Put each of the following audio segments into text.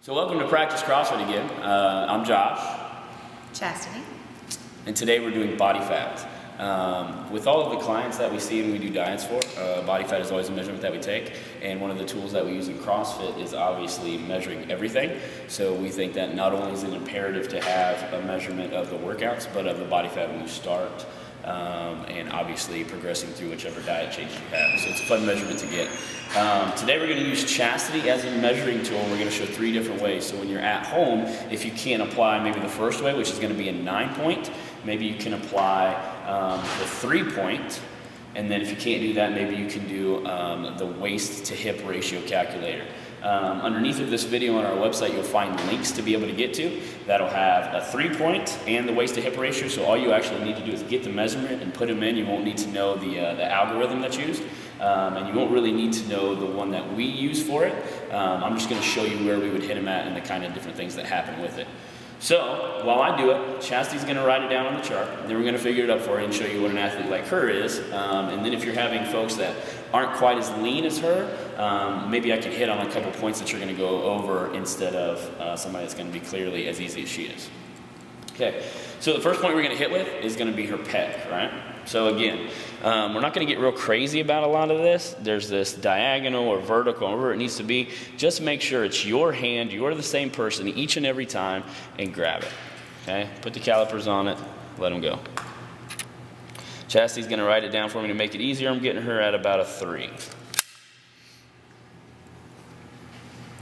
So welcome to Practice CrossFit again. I'm Josh. Chastity. And today we're doing body fat. With all of the clients that we see and we do diets for, body fat is always a measurement that we take. And one of the tools that we use in CrossFit is obviously measuring everything. So we think that not only is it imperative to have a measurement of the workouts, but of the body fat when you start. And obviously progressing through whichever diet change you have. So it's a fun measurement to get. Today we're going to use chastity as a measuring tool. We're going to show 3 different ways. So when you're at home, if you can't apply maybe the first way, which is going to be a 9-point, maybe you can apply the 3-point. And then if you can't do that, maybe you can do the waist to hip ratio calculator. Underneath of this video on our website, you'll find links to be able to get to. That'll have a 3-point and the waist to hip ratio. So all you actually need to do is get the measurement and put them in. You won't need to know the algorithm that's used. And you won't really need to know the one that we use for it. I'm just going to show you where we would hit them at and the kind of different things that happen with it. So while I do it, Chastity's going to write it down on the chart. Then we're going to figure it up for you and show you what an athlete like her is. And then if you're having folks that aren't quite as lean as her, maybe I can hit on a couple points that you're going to go over instead of somebody that's going to be clearly as easy as she is. Okay, so the first point we're going to hit with is going to be her pec, right? So again, we're not going to get real crazy about a lot of this. There's this diagonal or vertical, wherever it needs to be. Just make sure it's your hand, you're the same person each and every time, and grab it. Okay, put the calipers on it, let them go. Chastity's going to write it down for me to make it easier. I'm getting her at about a 3.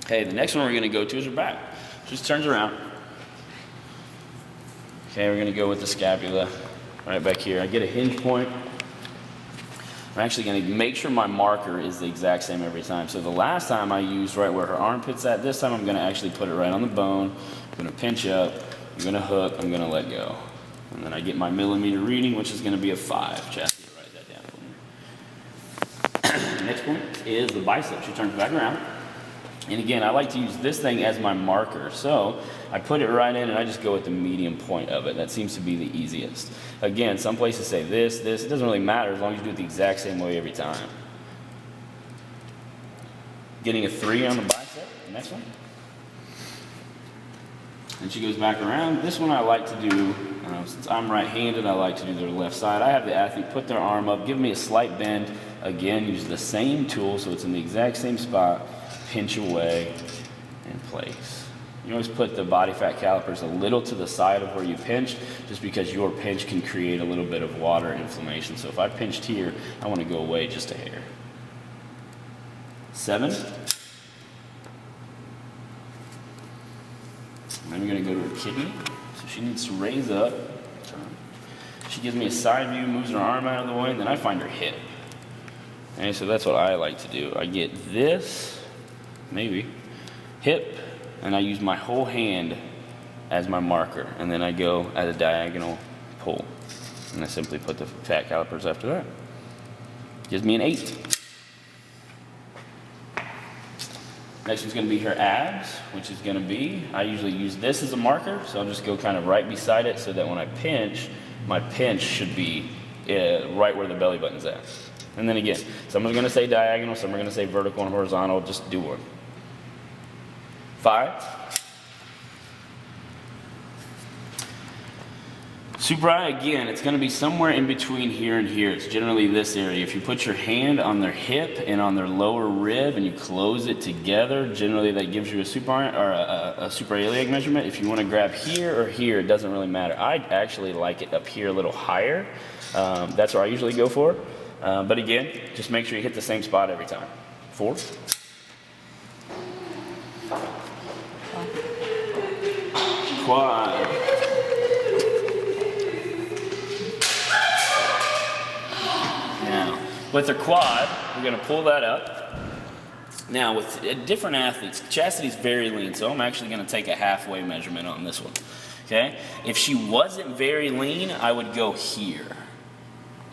Okay, the next one we're going to go to is her back. She just turns around. Okay, we're going to go with the scapula right back here. I get a hinge point. I'm actually going to make sure my marker is the exact same every time. So the last time I used right where her armpit's at, this time I'm going to actually put it right on the bone. I'm going to pinch up, I'm going to hook, I'm going to let go. And then I get my millimeter reading, which is going to be a 5. Chastity, write that down for me. Next point is the bicep. She turns back around. And again, I like to use this thing as my marker. So I put it right in and I just go with the medium point of it. That seems to be the easiest. Again, some places say this. It doesn't really matter as long as you do it the exact same way every time. Getting a 3 on the bicep. The next one. And she goes back around. This one I like to do, since I'm right-handed, I like to do the left side. I have the athlete put their arm up, give me a slight bend. Again, use the same tool so it's in the exact same spot. Pinch away and place. You always put the body fat calipers a little to the side of where you pinched, just because your pinch can create a little bit of water inflammation. So if I pinched here, I want to go away just a hair. 7. Then we're going to go to her kidney. So she needs to raise up. She gives me a side view, moves her arm out of the way, and then I find her hip. Okay, so that's what I like to do. I get this, maybe, hip, and I use my whole hand as my marker. And then I go at a diagonal pull. And I simply put the fat calipers after that. Gives me an 8. Next one's going to be her abs, which is going to be, I usually use this as a marker, so I'll just go kind of right beside it so that when I pinch, my pinch should be right where the belly button's at. And then again, some are going to say diagonal, some are going to say vertical and horizontal, just do one. 5. Supri, again, it's going to be somewhere in between here and here. It's generally this area. If you put your hand on their hip and on their lower rib and you close it together, generally that gives you a suprailiac measurement. If you want to grab here or here, it doesn't really matter. I actually like it up here a little higher. That's where I usually go for. But again, just make sure you hit the same spot every time. 4. Quad. Now, with her quad, we're going to pull that up. Now, with different athletes, Chastity's very lean, so I'm actually going to take a halfway measurement on this one. Okay? If she wasn't very lean, I would go here.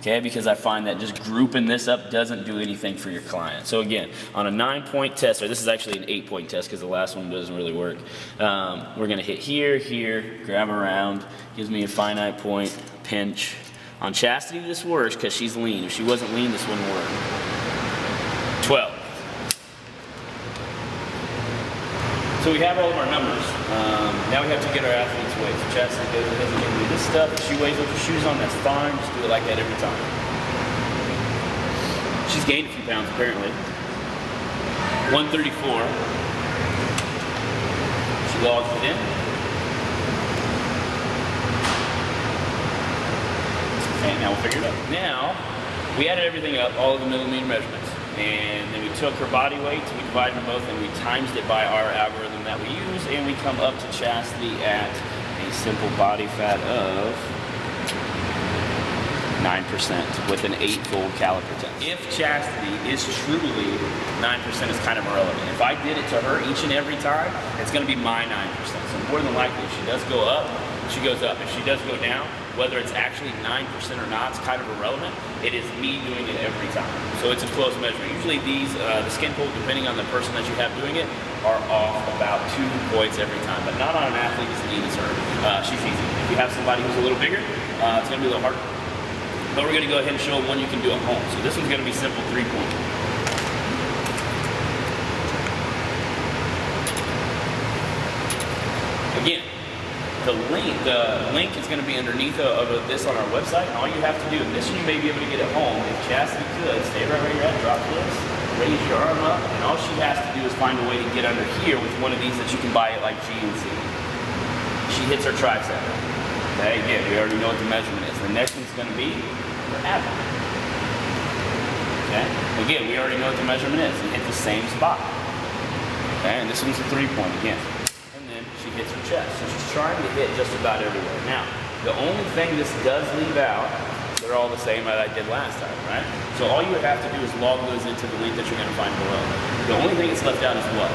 Okay, because I find that just grouping this up doesn't do anything for your client. So again, on a 9-point test, or this is actually an 8-point test because the last one doesn't really work. We're going to hit here, here, grab around, gives me a finite point, pinch. On Chastity, this works because she's lean. If she wasn't lean, this wouldn't work. 12. So we have all of our numbers. Now we have to get our athletes' weights. So Chastity doesn't get into this stuff. If she weighs with her shoes on, that's fine. Just do it like that every time. She's gained a few pounds apparently. 134. She logs it in. And now we'll figure it out. Now, we added everything up, all of the millimeter measurements. And then we took her body weight, we divided them both, and we times it by our algorithm that we use, and we come up to Chastity at a simple body fat of 9% with an 8-fold caliper test. If Chastity is truly 9% is kind of irrelevant. If I did it to her each and every time, it's going to be my 9%. So more than likely, if she does go up, she goes up. If she does go down, whether it's actually 9% or not, it's kind of irrelevant. It is me doing it every time. So it's a close measurement. Usually these, the skin pull, depending on the person that you have doing it, are off about 2 points every time, but not on an athlete as lean as her. She's easy. If you have somebody who's a little bigger, it's going to be a little harder. But we're going to go ahead and show one you can do at home. So this one's going to be simple 3-point. Again, the link is going to be underneath of this on our website. And all you have to do, and this you may be able to get at home, if Chastity could, stay right where you're at, drop this, raise your arm up, and all she has to do is find a way to get under here with one of these that you can buy at like GNC. She hits her tricep. Okay, again, we already know what the measurement is. The next one's going to be her abdomen. Okay, again, we already know what the measurement is. And hit the same spot. Okay, and this one's a 3-point again. She hits her chest. So she's trying to hit just about everywhere. Now, the only thing this does leave out, they're all the same that I did last time, right? So all you would have to do is log those into the link that you're going to find below. The only thing that's left out is what?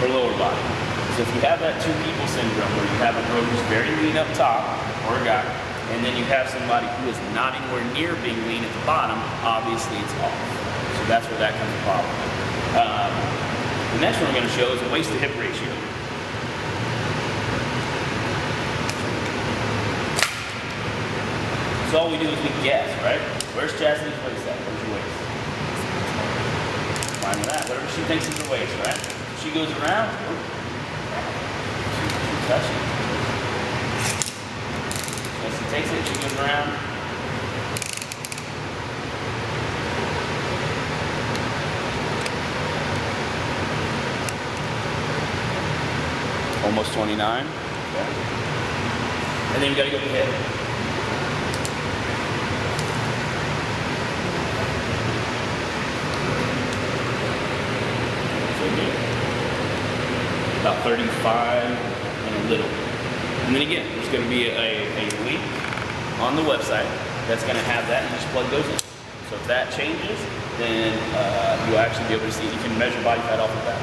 Her lower body. So if you have that 2 people syndrome where you have a girl who's very lean up top, or a guy, and then you have somebody who is not anywhere near being lean at the bottom, obviously it's off. So that's where that comes a problem. The next one we're going to show is a waist to hip ratio. So all we do is we guess, right? Where's Chastity's waist at? Where's your waist? Fine with that. Whatever she thinks is her waist, right? She goes around. She's touching. Once she takes it, she goes around. Almost 29. Okay. And then you gotta go to the head. About 35 and a little. And then again, there's going to be a link on the website that's going to have that, and you just plug those in. So if that changes, then you'll actually be able to see, you can measure body fat off of that.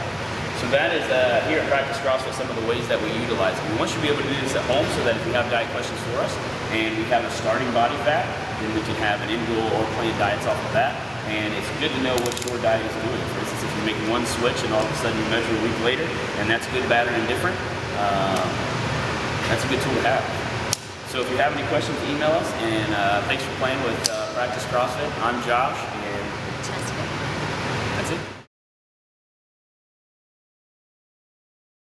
So that is, here at Practice CrossFit, some of the ways that we utilize it. We want you to be able to do this at home so that if you have diet questions for us, and we have a starting body fat, then we can have an end-goal or planned diets off of that. And it's good to know what your diet is doing. For instance, if you make one switch and all of a sudden you measure a week later, and that's good, bad, or indifferent, that's a good tool to have. So if you have any questions, email us. And thanks for playing with Practice CrossFit. I'm Josh.